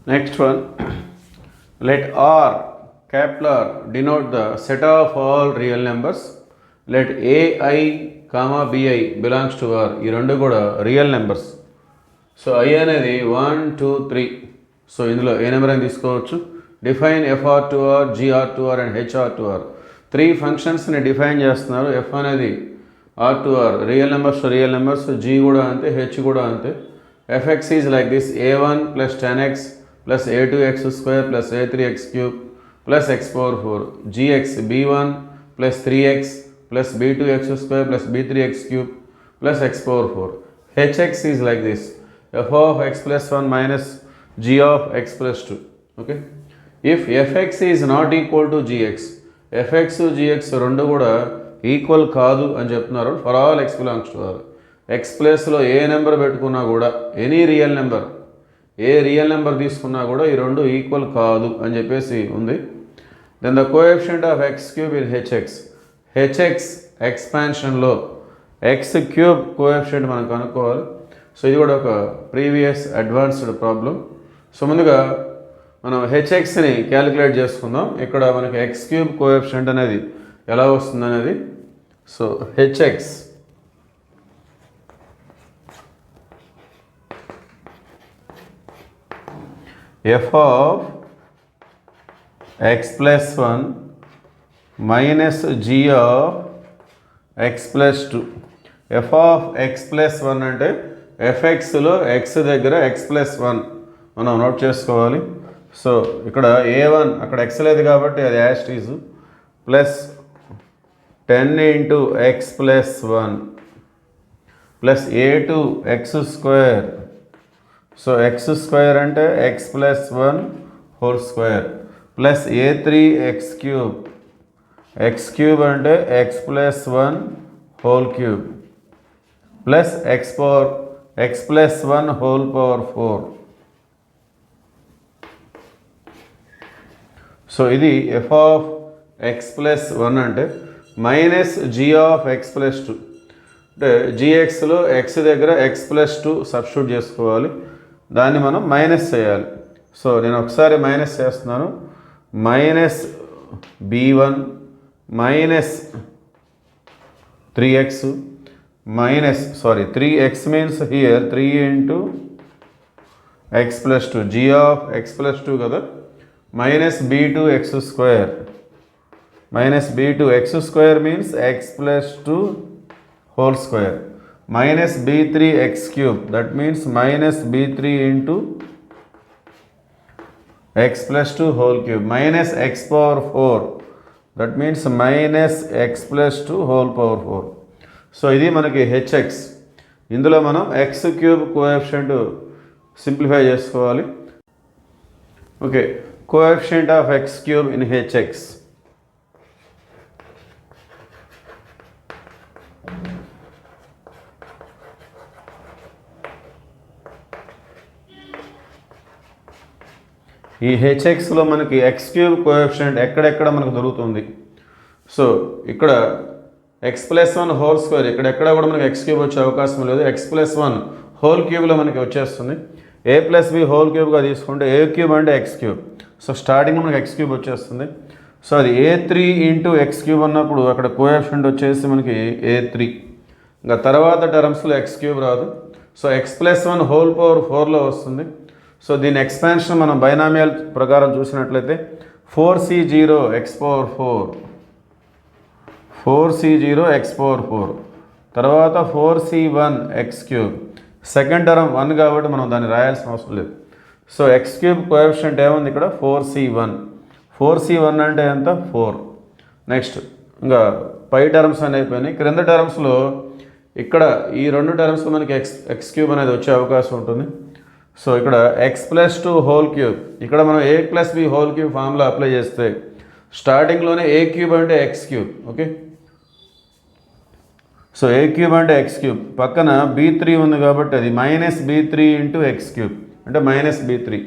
Next one, let R capital denote the set of all real numbers. Let AI, comma Bi belongs to R. ఈ రెండు కూడా real numbers. So I అనేది 1 2 3. So ఇందులో ఏ number అని తీసుకోవచ్చు. Define FR to R, GR to R and HR to R. 3 ఫంక్షన్స్ని define చేస్తున్నారు. F అనేది R to R real numbers, G కూడా అంతే, H కూడా అంతే. Fx is like this: a1 plus 10x plus a2x square plus a3x cube plus x power 4. Gx b1 plus 3x plus b2x square plus b3x cube plus x power 4. Hx is like this: f of x plus 1 minus g of x plus 2. Okay, if fx is not equal to gx, fx gx రెండు కూడా equal కాదు అని చెప్తున్నారు. For all x belongs to R. X ప్లేస్లో ఏ number పెట్టుకున్నా కూడా, any real number, ఏ రియల్ నెంబర్ తీసుకున్నా కూడా ఈ రెండు ఈక్వల్ కాదు అని చెప్పేసి ఉంది. Then the coefficient of x cube in hx. Hx ఎక్స్పాన్షన్లో ఎక్స్ క్యూబ్ కోఎఫిషియంట్ మనం కనుక్కోవాలి. సో ఇది కూడా ఒక ప్రీవియస్ అడ్వాన్స్డ్ ప్రాబ్లం. సో ముందుగా మనం హెచ్ఎక్స్ని క్యాలిక్యులేట్ చేసుకుందాం. ఇక్కడ మనకి ఎక్స్ క్యూబ్ కోఎఫిషియంట్ అనేది ఎలా వస్తుంది అనేది. So HX f of x plus 1 minus g of x plus 2. f of x plus 1 అంటే fxలో x దగ్గర x plus 1 మనం నోట్ చేసుకోవాలి. సో ఇక్కడ a1 అక్కడ x లేదు కాబట్టి అది యాస్ట్ is plus 10 into x plus 1 plus a2 x square. So x square అంటే x plus 1 whole square plus a3 x cube అంటే x plus 1 whole cube plus x plus 1 whole power 4. So ఇది f of x plus 1 అంటే minus g of x plus 2 అంటే జిఎక్స్లో x దగ్గర x plus 2 substitute చేసుకోవాలి. దాన్ని మనం minus చేయాలి. సో నేను ఒకసారి మైనస్ చేస్తున్నాను. Minus b1 minus 3x minus 3x means here 3 into X plus 2 g of x plus 2 కదా, minus b2 X square minus b2 X square means X plus 2 whole square minus b3 x cube, that means minus b3 into x plus 2 whole cube minus x power 4, that means minus x plus 2 whole power 4. So ఇది మనకి hx. ఇందులో మనం x cube coefficient simplify చేసుకోవాలి. Okay, coefficient of x cube in hx. ఈ హెచ్ఎక్స్లో మనకి X cube coefficient ఎక్కడెక్కడ మనకు దొరుకుతుంది. సో ఇక్కడ ఎక్స్ ప్లస్ 1 హోల్ స్క్వేర్, ఇక్కడెక్కడ కూడా మనకి ఎక్స్ క్యూబ్ వచ్చే అవకాశం లేదు. ఎక్స్ ప్లస్ 1 హోల్ క్యూబ్లో మనకి వచ్చేస్తుంది. ఏ ప్లస్ బి హోల్ క్యూబ్గా తీసుకుంటే ఏ క్యూబ్ అంటే ఎక్స్ క్యూబ్. సో స్టార్టింగ్లో మనకి ఎక్స్ క్యూబ్ వచ్చేస్తుంది. సో అది a3 ఇంటూ ఎక్స్ క్యూబ్ అన్నప్పుడు అక్కడ కోఎఫిషియంట్ వచ్చేసి మనకి a3. ఇంకా తర్వాత టర్మ్స్లో ఎక్స్ క్యూబ్ రాదు. So x plus 1 whole power 4లో వస్తుంది. సో దీని ఎక్స్పాన్షన్ మనం బైనామియల్ ప్రకారం చూసినట్లయితే 4c0 x power 4 4c0 x power 4 తర్వాత 4c1 x cube. Second term 1 కాబట్టి మనం దాన్ని రాయాల్సిన అవసరం లేదు. సో ఎక్స్ క్యూబ్ కోఎఫిషియంట్ ఏముంది ఇక్కడ 4c1 అంటే ఎంత 4. నెక్స్ట్ ఇంకా పై టర్మ్స్ అని అయిపోయినాయి. క్రింద టర్మ్స్లో ఇక్కడ ఈ రెండు టర్మ్స్లో మనకి ఎక్స్ క్యూబ్ అనేది వచ్చే అవకాశం ఉంటుంది. సో ఇక్కడ ఎక్స్ ప్లస్ 2 హోల్ క్యూబ్, ఇక్కడ మనం a plus b whole cube formula apply చేస్తే స్టార్టింగ్లోనే ఏ క్యూబ్ అంటే x cube. Okay, so a cube అంటే ఎక్స్ క్యూబ్, పక్కన b3 ఉంది కాబట్టి అది minus b3 into x cube అంటే మైనస్ b3.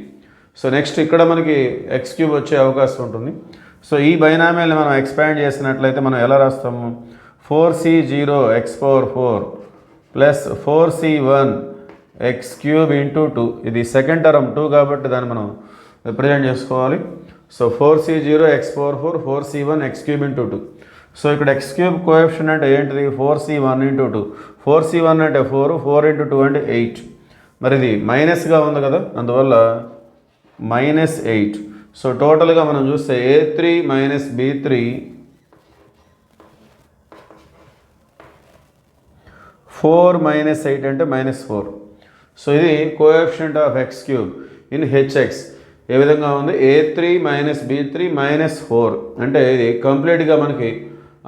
సో నెక్స్ట్ ఇక్కడ మనకి ఎక్స్ క్యూబ్ వచ్చే అవకాశం ఉంటుంది. సో ఈ బైనామియల్ని మనం ఎక్స్పాండ్ చేసినట్లయితే మనం ఎలా రాస్తాము? 4c0 x power 4 plus 4c1 X cube into 2, ఇది సెకండ్ టర్మ్ 2 కాబట్టి దాన్ని మనం రిప్రజెంట్ చేసుకోవాలి. So 4c0 x power 4 4c1 x cube into 2. So ఇక్కడ ఎక్స్ క్యూబ్ కోఎఫిషియంట్ అంటే ఏంటిది 4c1 ఇంటూ 2, 4c1 అంటే 4, 4 ఇంటూ 2 అంటే 8. మరి ఇది మైనస్గా ఉంది కదా, అందువల్ల -8. సో టోటల్గా మనం చూస్తే a3 మైనస్ b3 4 మైనస్ 8 అంటే -4. సో ఇది coefficient of x cube in hx ఏ విధంగా ఉంది, a3 మైనస్ b3 -4. అంటే ఇది కంప్లీట్గా మనకి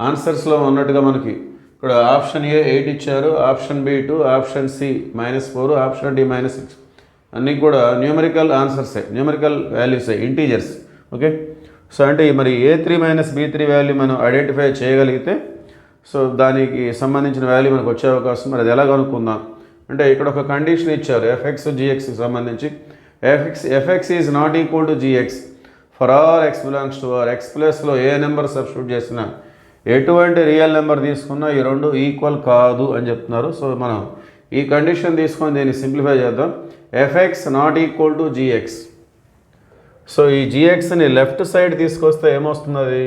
ఆన్సర్స్లో ఉన్నట్టుగా మనకి ఇక్కడ ఆప్షన్ ఏ 8 ఇచ్చారు, option B 2, option C -4, option D -6. అన్నీ కూడా న్యూమరికల్ ఆన్సర్సే, న్యూమరికల్ వాల్యూసే, ఇంటీజర్స్. ఓకే, సో అంటే మరి a3 మైనస్ b3 వాల్యూ మనం ఐడెంటిఫై చేయగలిగితే సో దానికి సంబంధించిన వాల్యూ మనకు వచ్చే అవకాశం. మరి అది ఎలా కనుక్కుందాం అంటే ఇక్కడ ఒక కండిషన్ ఇచ్చారు ఎఫ్ఎక్స్ జిఎక్స్కి సంబంధించి. F x is not equal to g x for all x belongs to R. X ప్లస్లో ఏ నెంబర్ సబ్స్టిట్యూట్ చేసినా, ఎటువంటి రియల్ నెంబర్ తీసుకున్నా ఈ రెండు ఈక్వల్ కాదు అని చెప్తున్నారు. సో మనం ఈ కండిషన్ తీసుకొని దీన్ని సింప్లిఫై చేద్దాం. F x not equal to g x. So ఈ జిఎక్స్ని లెఫ్ట్ సైడ్ తీసుకొస్తే ఏమొస్తుంది, అది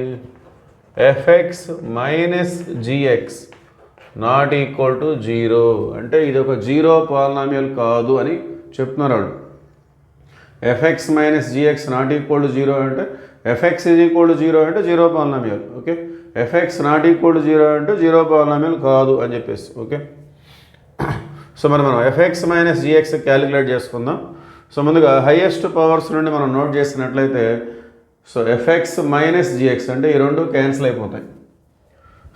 f x minus g x not equal to 0. అంటే ఇది ఒక జీరో పాలినామియల్ కాదు అని చెప్తున్నారు వాళ్ళు. F x minus g x not equal to 0 అంటే ఎఫ్ఎక్స్ ఈజ్ ఈక్వల్ టు 0 అంటే zero polynomial. Okay, f x not equal to 0 అంటే జీరో పాలినామియల్ కాదు అని చెప్పేసి. ఓకే, సో మనం ఎఫ్ఎక్స్ మైనస్ జిఎక్స్ క్యాలిక్యులేట్ చేసుకుందాం. సో ముందుగా హైయెస్ట్ పవర్స్ నుండి మనం నోట్ చేసినట్లయితే సో ఎఫ్ఎక్స్ మైనస్ జిఎక్స్ అంటే ఈ రెండు క్యాన్సిల్ అయిపోతాయి.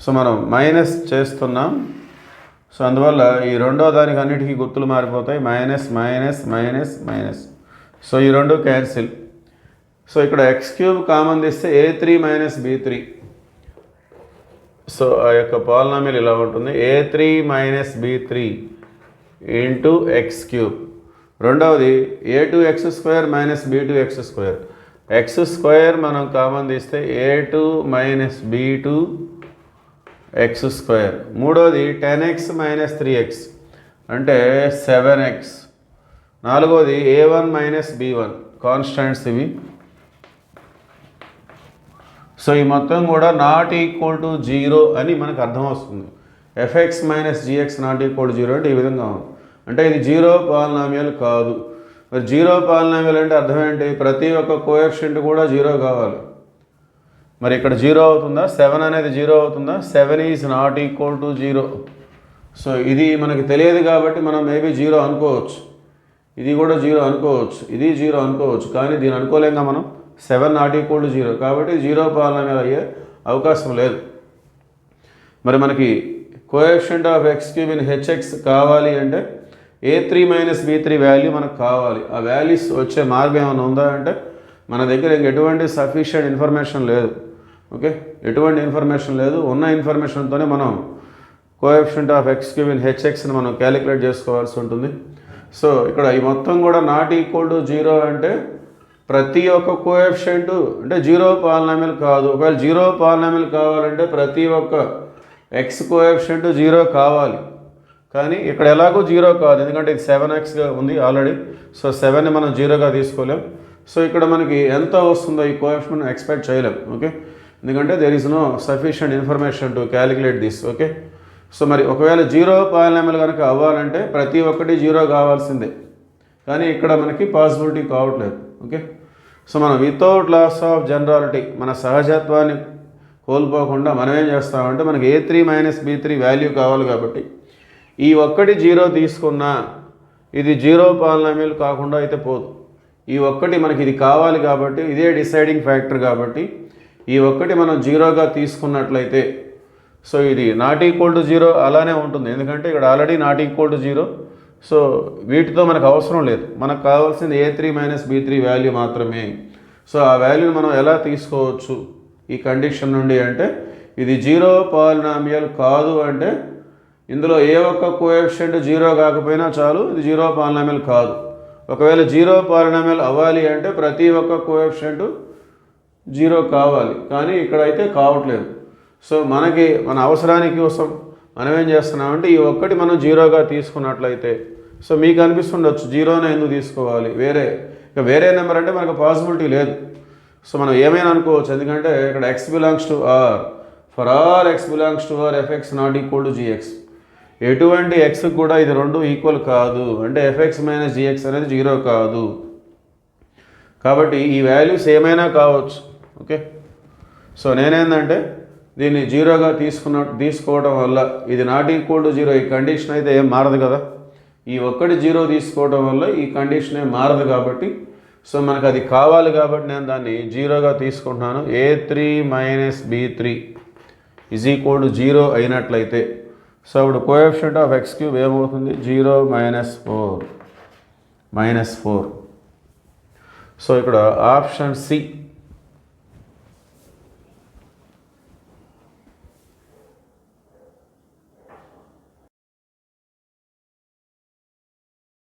సో మనం మైనస్ చేస్తున్నాం. సో అందువల్ల ఈ రెండో దానికి అన్నిటికీ గుర్తులు మారిపోతాయి, minus minus minus minus. So ఈ రెండు క్యాన్సిల్. సో ఇక్కడ ఎక్స్ క్యూబ్ కామన్ తీస్తే a3 మైనస్ b3. సో ఆ యొక్క పాలినామియల్ ఇలా ఉంటుంది, a3 minus b3 into x cube. రెండవది a2x² minus b2x². X square మనం కామన్ తీస్తే a2 మైనస్ b2 x². మూడోది 10x మైనస్ 3x అంటే 7x. నాలుగోది a1 మైనస్ b1 కాన్స్టెంట్స్ ఇవి. సో ఈ మొత్తం కూడా నాట్ ఈక్వల్ టు 0 అని మనకు అర్థం వస్తుంది. F x minus g x not equal to 0 అంటే ఈ విధంగా ఉంది. అంటే ఇది జీరో పాలినామియల్ కాదు. మరి జీరో పాలినామియల్ అంటే అర్థం ఏంటి, ప్రతి ఒక్క కోఎఫిషియంట్ కూడా 0 కావాలి. మరి ఇక్కడ 0 అవుతుందా, 7 అనేది 0 అవుతుందా, 7 is not equal to 0. So ఇది మనకి తెలియదు కాబట్టి మనం మేబీ 0 అనుకోవచ్చు, ఇది కూడా 0 అనుకోవచ్చు, ఇది 0 అనుకోవచ్చు, కానీ దీన్ని అనుకోలేంగా మనం. 7 నాట్ ఈక్వల్ టు 0 కాబట్టి 0 పాలినామియల్ అయ్యే అవకాశం లేదు. మరి మనకి coefficient of x cube in HX కావాలి అంటే a3 మైనస్ b3 వాల్యూ మనకు కావాలి. ఆ వాల్యూస్ వచ్చే మార్గం ఏమైనా ఉందా అంటే మన దగ్గర ఎటువంటి సఫిషియెంట్ ఇన్ఫర్మేషన్ లేదు. ఓకే, ఎటువంటి ఇన్ఫర్మేషన్ లేదు. ఉన్న ఇన్ఫర్మేషన్తోనే మనం coefficient of x cube in హెచ్ఎక్స్ని మనం క్యాలిక్యులేట్ చేసుకోవాల్సి ఉంటుంది. సో ఇక్కడ ఈ మొత్తం కూడా నాట్ ఈక్వల్ టు 0 అంటే ప్రతి ఒక్క కోఎఫిషియంట్ అంటే 0 పాలినామియల్ కాదు. ఒకవేళ 0 పాలినామియల్ కావాలంటే ప్రతి ఒక్క ఎక్స్ కోఎఫిషియంట్ 0 కావాలి. కానీ ఇక్కడ ఎలాగో 0 కాదు, ఎందుకంటే ఇది 7xగా ఉంది ఆల్రెడీ. సో 7ని మనం 0గా తీసుకోలేం. సో ఇక్కడ మనకి ఎంత వస్తుందో ఈ కోఎఫిషియంట్ ఎక్స్పెక్ట్ చేయలేం. ఓకే, ఎందుకంటే there is no sufficient information to calculate this. Okay, so మరి ఒకవేళ 0 పాలినామియల్ కనుక అవ్వాలంటే ప్రతి ఒక్కటి 0 కావాల్సిందే, కానీ ఇక్కడ మనకి పాసిబిలిటీ కావట్లేదు. ఓకే, సో మనం వితౌట్ లాస్ ఆఫ్ జనరాలిటీ మన సహజత్వాన్ని కోల్పోకుండా మనం ఏం చేస్తామంటే మనకి a3 మైనస్ b3 వాల్యూ కావాలి కాబట్టి ఈ ఒక్కటి 0 తీసుకున్నా ఇది 0 పాలినామియల్ కాకుండా అయితే పోదు. ఈ ఒక్కటి మనకి ఇది కావాలి కాబట్టి ఇదే డిసైడింగ్ ఫ్యాక్టర్ కాబట్టి ఈ ఒక్కటి మనం 0గా తీసుకున్నట్లయితే సో ఇది నాట్ ఈక్వల్ టు 0 అలానే ఉంటుంది, ఎందుకంటే ఇక్కడ already not equal to 0. So వీటితో మనకు అవసరం లేదు, మనకు కావాల్సింది a3 మైనస్ b3 వాల్యూ మాత్రమే. సో ఆ వాల్యూని మనం ఎలా తీసుకోవచ్చు ఈ కండిషన్ నుండి అంటే ఇది 0 పాలినామియల్ కాదు అంటే ఇందులో ఏ ఒక్క కోఎఫిషియంట్ 0 కాకపోయినా చాలు, ఇది 0 పాలినామియల్ కాదు. ఒకవేళ 0 పాలినామియల్ అవ్వాలి అంటే ప్రతి ఒక్క కోఎఫిషియంట్ 0 కావాలి, కానీ ఇక్కడైతే కావట్లేదు. సో మన అవసరానికి కోసం మనం ఏం చేస్తున్నామంటే ఈ ఒక్కటి మనం 0గా తీసుకున్నట్లయితే సో మీకు అనిపిస్తుండొచ్చు జీరోనే ఎందుకు తీసుకోవాలి, వేరే నెంబర్ అంటే మనకు పాసిబిలిటీ లేదు. సో మనం ఏమైనా అనుకోవచ్చు, ఎందుకంటే ఇక్కడ x belongs to R, for R x belongs to R fx not equal to gx. ఎటువంటి ఎక్స్కి కూడా ఇది రెండు ఈక్వల్ కాదు, అంటే fx మైనస్ gx అనేది జీరో కాదు. కాబట్టి ఈ వాల్యూస్ ఏమైనా కావచ్చు. ఓకే, సో నేనేందంటే దీన్ని జీరోగా తీసుకోవడం వల్ల ఇది నాట్ ఈక్వల్ టు జీరో, ఈ కండిషన్ అయితే ఏం మారదు కదా. ఈ ఒక్కటి జీరో తీసుకోవడం వల్ల ఈ కండిషన్ ఏం మారదు కాబట్టి, సో మనకు అది కావాలి కాబట్టి నేను దాన్ని జీరోగా తీసుకుంటున్నాను. a3 minus b3 is equal to zero అయినట్లయితే, సో అప్పుడు కోఎఫిషియంట్ ఆఫ్ x క్యూబ్ ఏమవుతుంది, 0 -4. సో ఇక్కడ ఆప్షన్ సి